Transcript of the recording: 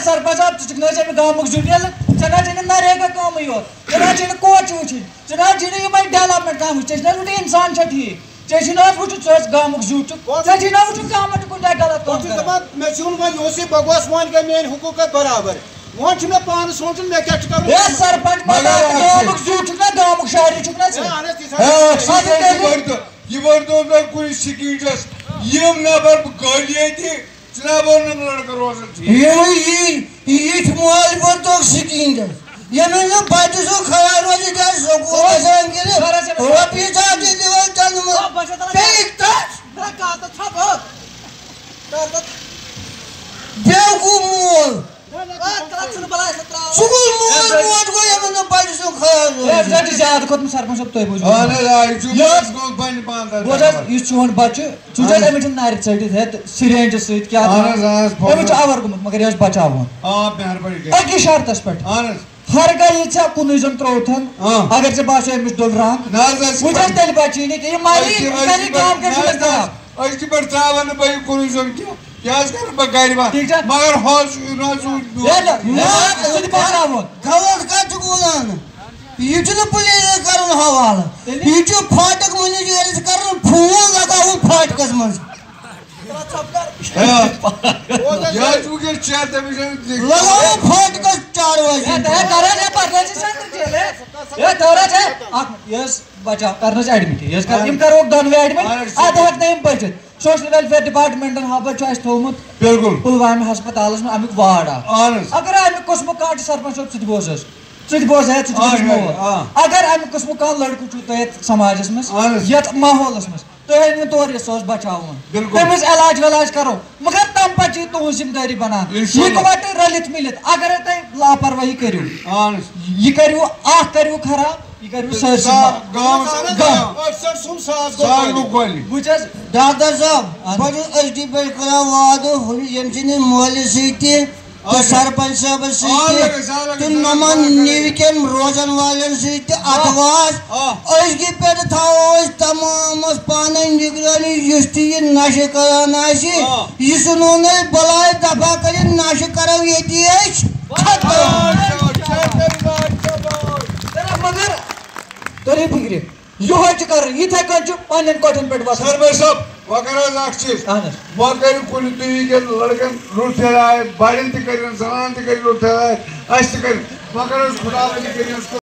सरपंच आप गाँव जुटियल नरेगा कम योत coach वुचिन development कम वो इंसान ठीक वो गाँव जुट वो गवर्नमेंट कुछ गलत बकवास वन गई मेन हुकूक बराबर वो मे पान सोचन मे क्या सरपंच गाँव जुट गाँव शहरी नबर गली जनाब लड़का रोजान बच्चे सो खड़ा रोज बेवकूफ मोल ज्यादा खोत सरपंच साहब तुम चोन बच्चे नर टित सिरेंज समिस आवर गुत मगर यह बचावन अकि शर्तस पे हर गई चा कुन त्रोथन अगर ऐ बास अमिस डुल रंग तेल बची नी मगर यह पुलिस कर हवाला यह फाटक मैनेजर कर फोन लगाव फाटकस मज फाटकस 4 बचाव कर एडमिट करो दोनवे एडमिट अद हेम बचित सोशल वेलफेयर डिपार्टमेंटन हबल थोमुत पुलवामा हस्पताल अमुक वार्ड अगर अमुक कुसम कह सरपंच सह बोज अगर अमुक कुसम कह लड़कू समाज मज माहौलस मज तुम तौर सह बचावन तमिस इलाज वलाज करो मगर तम पे तुम जिम्मेदारी बनान रलित मिलित अगर तुम लापरवाही करू यह करू करू खराब डॉक्टर साहब वाद मोल सरपंच साहब नमन निवकन रोजन वालन अथवास पे तमाम पान निगरानी यह नश करान यह सुन बलाय दफा कर नश करो ये तरी फिक्र यह कर इत पन कठन पे सरपंच साहब चीज वह कर लड़कन रुट बड़न तन जनान तन रुट खुदा